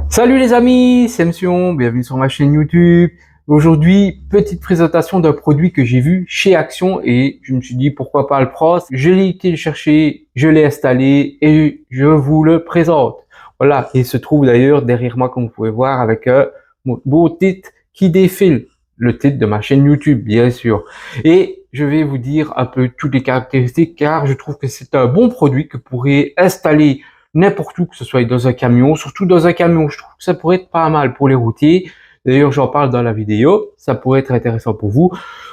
Salut les amis, c'est Sion, bienvenue sur ma chaîne YouTube. Aujourd'hui, petite présentation d'un produit que j'ai vu chez Action et je me suis dit pourquoi pas le prendre. Je l'ai été le chercher, je l'ai installé et je vous le présente. Voilà, il se trouve d'ailleurs derrière moi comme vous pouvez voir avec mon beau titre qui défile. Le titre de ma chaîne YouTube, bien sûr. Et je vais vous dire un peu toutes les caractéristiques car je trouve que c'est un bon produit que vous pourrez installer n'importe où, que ce soit dans un camion, surtout dans un camion, je trouve que ça pourrait être pas mal pour les routiers. D'ailleurs, j'en parle dans la vidéo, ça pourrait être intéressant pour vous.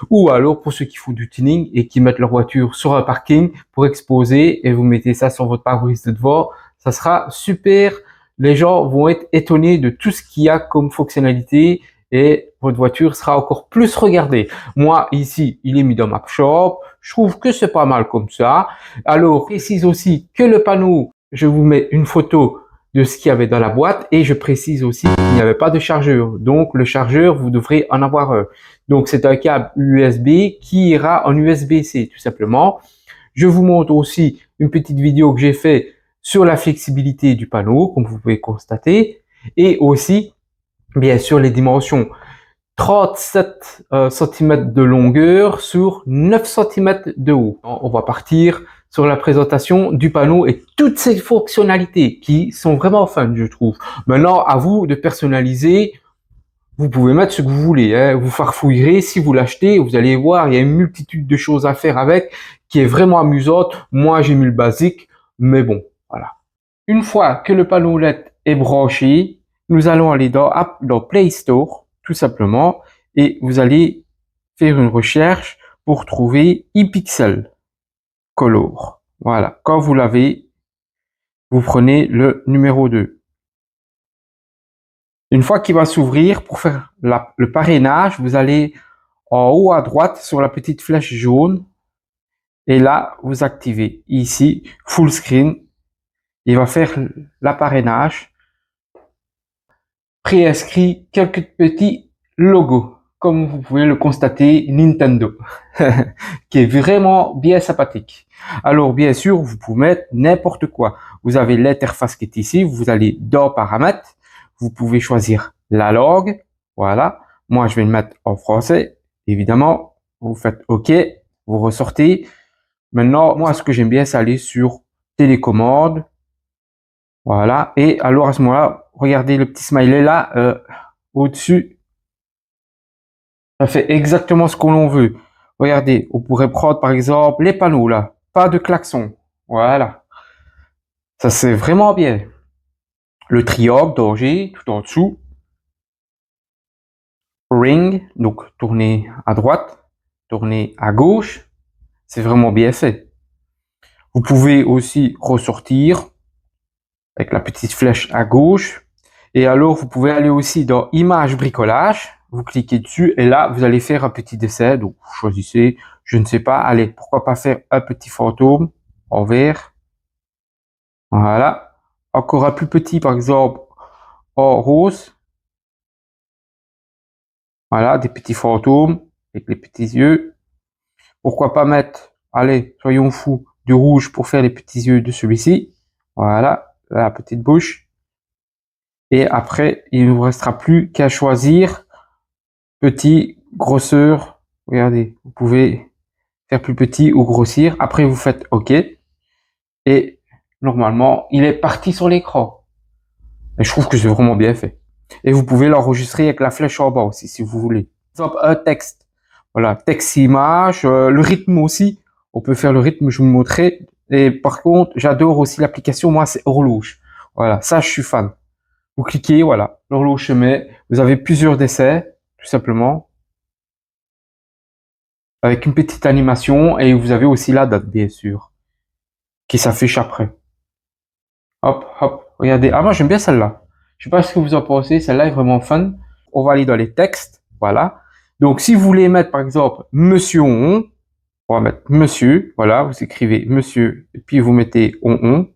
Ou alors pour ceux qui font du tuning et qui mettent leur voiture sur un parking pour exposer et vous mettez ça sur votre pare-brise de devant, ça sera super. Les gens vont être étonnés de tout ce qu'il y a comme fonctionnalité et votre voiture sera encore plus regardée. Moi, ici, il est mis dans ma shop. Je trouve que c'est pas mal comme ça. Alors, précise aussi que le panneau, je vous mets une photo de ce qu'il y avait dans la boîte et je précise aussi qu'il n'y avait pas de chargeur. Donc, le chargeur, vous devrez en avoir un. Donc, c'est un câble USB qui ira en USB-C, tout simplement. Je vous montre aussi une petite vidéo que j'ai fait sur la flexibilité du panneau, comme vous pouvez constater, et aussi, bien sûr, les dimensions. 37 cm de longueur sur 9 cm de haut. On va partir sur la présentation du panneau et toutes ces fonctionnalités qui sont vraiment fun, je trouve. Maintenant, à vous de personnaliser. Vous pouvez mettre ce que vous voulez, hein. Vous farfouillerez. Si vous l'achetez, vous allez voir, il y a une multitude de choses à faire avec qui est vraiment amusante. Moi, j'ai mis le basique, mais bon, voilà. Une fois que le panneau LED est branché, nous allons aller dans Play Store, tout simplement, et vous allez faire une recherche pour trouver iPixel Color. Voilà. Quand vous l'avez, vous prenez le numéro 2. Une fois qu'il va s'ouvrir, pour faire le parrainage, vous allez en haut à droite sur la petite flèche jaune, et là, vous activez ici Full Screen. Il va faire l'appareillage. Préinscrit quelques petits logos, comme vous pouvez le constater, Nintendo, qui est vraiment bien sympathique. Alors bien sûr, vous pouvez mettre n'importe quoi. Vous avez l'interface qui est ici, vous allez dans Paramètres, vous pouvez choisir la langue, voilà. Moi, je vais le mettre en français, évidemment. Vous faites OK, vous ressortez. Maintenant, moi, ce que j'aime bien, c'est aller sur télécommande, voilà. Et alors à ce moment-là, regardez le petit smiley là, au-dessus. Ça fait exactement ce que l'on veut. Regardez, on pourrait prendre par exemple les panneaux là. Pas de klaxon. Voilà. Ça c'est vraiment bien. Le triangle danger tout en dessous. Ring, donc tourner à droite, tourner à gauche. C'est vraiment bien fait. Vous pouvez aussi ressortir avec la petite flèche à gauche. Et alors, vous pouvez aller aussi dans Images bricolage. Vous cliquez dessus et là, vous allez faire un petit dessin. Donc, vous choisissez, je ne sais pas, allez, pourquoi pas faire un petit fantôme en vert. Voilà. Encore un plus petit, par exemple, en rose. Voilà, des petits fantômes avec les petits yeux. Pourquoi pas mettre, allez, soyons fous, du rouge pour faire les petits yeux de celui-ci. Voilà, la petite bouche. Et après, il ne vous restera plus qu'à choisir petit, grosseur. Regardez, vous pouvez faire plus petit ou grossir. Après, vous faites OK. Et normalement, il est parti sur l'écran. Et je trouve que c'est vraiment bien fait. Et vous pouvez l'enregistrer avec la flèche en bas aussi, si vous voulez. Par exemple, un texte. Voilà, texte, image, le rythme aussi. On peut faire le rythme, je vous le montrerai. Et par contre, j'adore aussi l'application. Moi, c'est horloge. Voilà, ça, je suis fan. Vous cliquez, voilà, l'horloge se met. Vous avez plusieurs décès, tout simplement, avec une petite animation. Et vous avez aussi la date, bien sûr, qui s'affiche après. Hop, hop, regardez. Ah, moi, j'aime bien celle-là. Je sais pas ce que vous en pensez. Celle-là est vraiment fun. On va aller dans les textes. Voilà. Donc, si vous voulez mettre, par exemple, Monsieur On, on va mettre Monsieur. Voilà, vous écrivez Monsieur, et puis vous mettez On,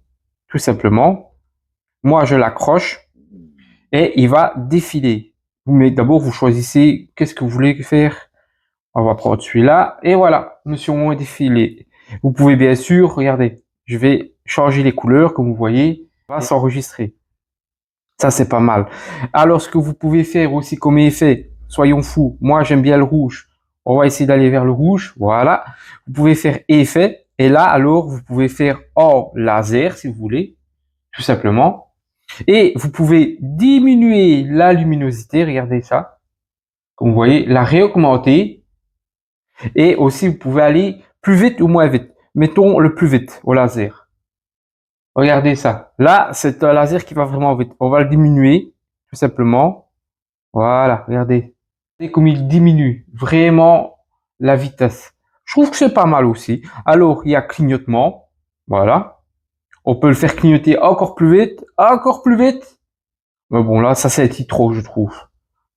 tout simplement. Moi, je l'accroche et il va défiler. Mais d'abord, vous choisissez qu'est-ce que vous voulez faire. On va prendre celui-là. Et voilà, Monsieur On est défilé. Vous pouvez bien sûr, regardez, je vais changer les couleurs, comme vous voyez, ça va s'enregistrer. Ça, c'est pas mal. Alors, ce que vous pouvez faire aussi comme effet, soyons fous, moi j'aime bien le rouge. On va essayer d'aller vers le rouge. Voilà. Vous pouvez faire effet. Et là, alors, vous pouvez faire en laser, si vous voulez, tout simplement. Et vous pouvez diminuer la luminosité. Regardez ça. Comme vous voyez, la réaugmenter. Et aussi, vous pouvez aller plus vite ou moins vite. Mettons le plus vite au laser. Regardez ça. Là, c'est un laser qui va vraiment vite. On va le diminuer, tout simplement. Voilà, regardez. Regardez comme il diminue vraiment la vitesse. Je trouve que c'est pas mal aussi. Alors, il y a clignotement. Voilà. On peut le faire clignoter encore plus vite, encore plus vite. Mais bon, là, ça c'est trop, je trouve.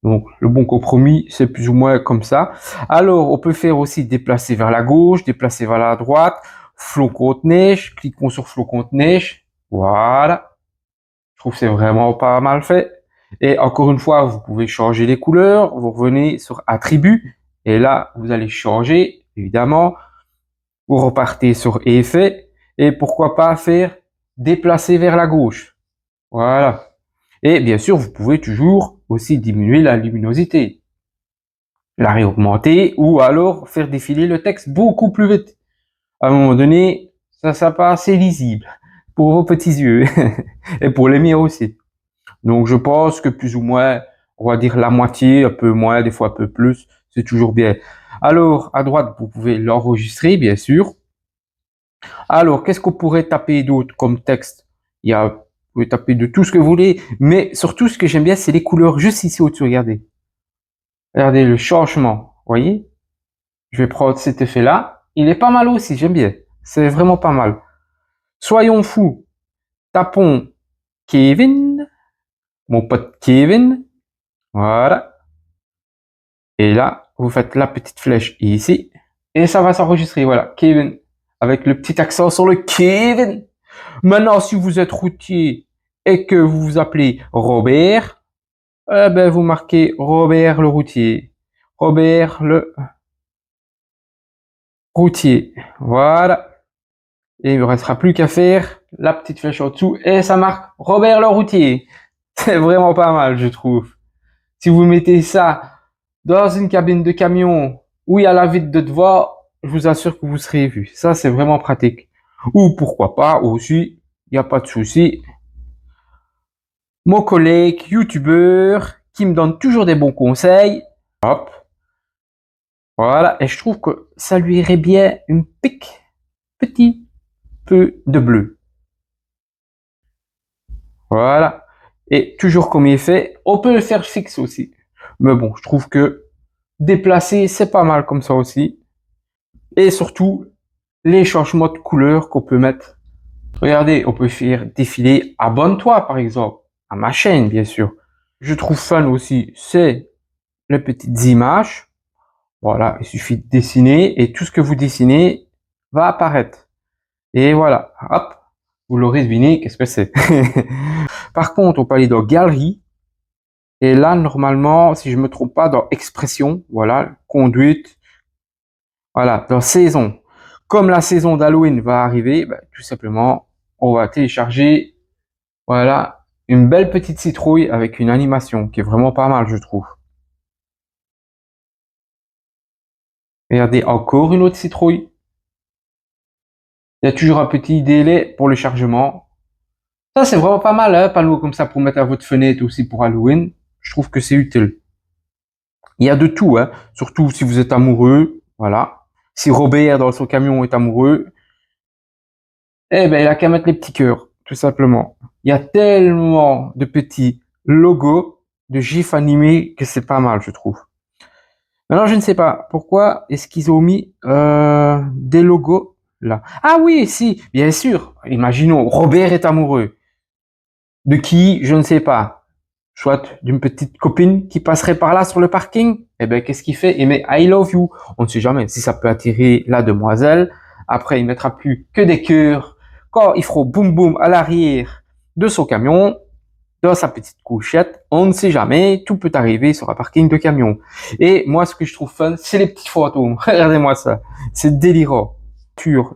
Donc, le bon compromis, c'est plus ou moins comme ça. Alors, on peut faire aussi déplacer vers la gauche, déplacer vers la droite, flocon de neige, cliquons sur flocon de neige. Voilà. Je trouve que c'est vraiment pas mal fait. Et encore une fois, vous pouvez changer les couleurs. Vous revenez sur attributs. Et là, vous allez changer, évidemment. Vous repartez sur effet. Et pourquoi pas faire déplacer vers la gauche. Voilà. Et bien sûr, vous pouvez toujours aussi diminuer la luminosité, la réaugmenter ou alors faire défiler le texte beaucoup plus vite. À un moment donné, ça sera pas assez lisible pour vos petits yeux et pour les miens aussi. Donc, je pense que plus ou moins, on va dire la moitié, un peu moins, des fois un peu plus, c'est toujours bien. Alors, à droite, vous pouvez l'enregistrer, bien sûr. Alors, qu'est-ce qu'on pourrait taper d'autre comme texte? Vous pouvez taper de tout ce que vous voulez, mais surtout, ce que j'aime bien, c'est les couleurs juste ici au-dessus, regardez. Regardez le changement, voyez? Je vais prendre cet effet-là. Il est pas mal aussi, j'aime bien. C'est vraiment pas mal. Soyons fous. Tapons Kevin, mon pote Kevin. Voilà. Et là, vous faites la petite flèche ici. Et ça va s'enregistrer, voilà. Kevin. Avec le petit accent sur le Kevin. Maintenant, si vous êtes routier et que vous vous appelez Robert, eh ben, vous marquez Robert le routier. Robert le routier. Voilà. Et il ne restera plus qu'à faire la petite flèche en dessous et ça marque Robert le routier. C'est vraiment pas mal, je trouve. Si vous mettez ça dans une cabine de camion où il y a la vitre de devant, je vous assure que vous serez vu. Ça, c'est vraiment pratique. Ou pourquoi pas aussi, il n'y a pas de souci. Mon collègue youtubeur qui me donne toujours des bons conseils. Hop. Voilà. Et je trouve que ça lui irait bien une pique petit peu de bleu. Voilà. Et toujours comme il est fait, on peut le faire fixe aussi. Mais bon, je trouve que déplacer, c'est pas mal comme ça aussi. Et surtout, les changements de couleur qu'on peut mettre. Regardez, on peut faire défiler abonne-toi par exemple, à ma chaîne bien sûr. Je trouve fun aussi, c'est les petites images. Voilà, il suffit de dessiner et tout ce que vous dessinez va apparaître. Et voilà, hop, vous l'aurez deviné, qu'est-ce que c'est. Par contre, on peut aller dans Galerie. Et là, normalement, si je me trompe pas, dans Expression, voilà, Conduite, voilà, dans Saison. Comme la saison d'Halloween va arriver, bah, tout simplement, on va télécharger, voilà, une belle petite citrouille avec une animation qui est vraiment pas mal, je trouve. Regardez, encore une autre citrouille. Il y a toujours un petit délai pour le chargement. Ça, c'est vraiment pas mal, hein, panneau comme ça pour mettre à votre fenêtre aussi pour Halloween. Je trouve que c'est utile. Il y a de tout, hein. Surtout si vous êtes amoureux, voilà. Si Robert dans son camion est amoureux, eh ben il a qu'à mettre les petits cœurs, tout simplement. Il y a tellement de petits logos, de gifs animés que c'est pas mal, je trouve. Maintenant, je ne sais pas pourquoi est-ce qu'ils ont mis des logos là. Ah oui, si, bien sûr. Imaginons, Robert est amoureux. De qui? Je ne sais pas. Soit d'une petite copine qui passerait par là sur le parking. Eh ben, qu'est-ce qu'il fait? Il met I love you. On ne sait jamais si ça peut attirer la demoiselle. Après, il mettra plus que des cœurs. Quand il fera boum boum à l'arrière de son camion, dans sa petite couchette, on ne sait jamais, tout peut arriver sur un parking de camion. Et moi, ce que je trouve fun, c'est les petits fantômes. Regardez-moi ça. C'est délirant.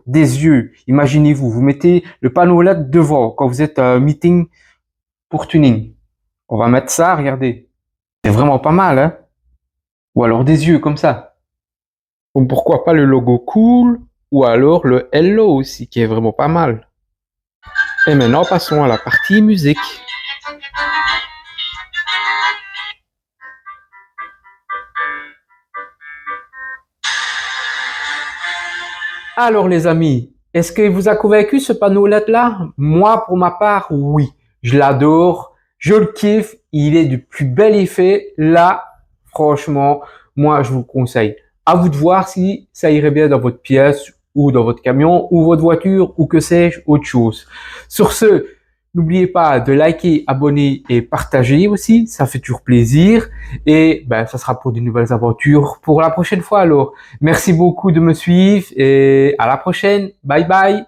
Des yeux. Imaginez-vous, vous mettez le panneau LED devant quand vous êtes à un meeting pour tuning. On va mettre ça, regardez. C'est vraiment pas mal, hein? Ou alors des yeux comme ça. Ou pourquoi pas le logo cool, ou alors le hello aussi, qui est vraiment pas mal. Et maintenant, passons à la partie musique. Alors les amis, est-ce qu'il vous a convaincu ce panneau LED là? Moi pour ma part, oui. Je l'adore, je le kiffe, il est du plus bel effet. Là, franchement, moi je vous le conseille. À vous de voir si ça irait bien dans votre pièce ou dans votre camion ou votre voiture ou que sais-je, autre chose. Sur ce, n'oubliez pas de liker, abonner et partager aussi, ça fait toujours plaisir. Et ben, ça sera pour de nouvelles aventures pour la prochaine fois alors. Merci beaucoup de me suivre et à la prochaine. Bye bye.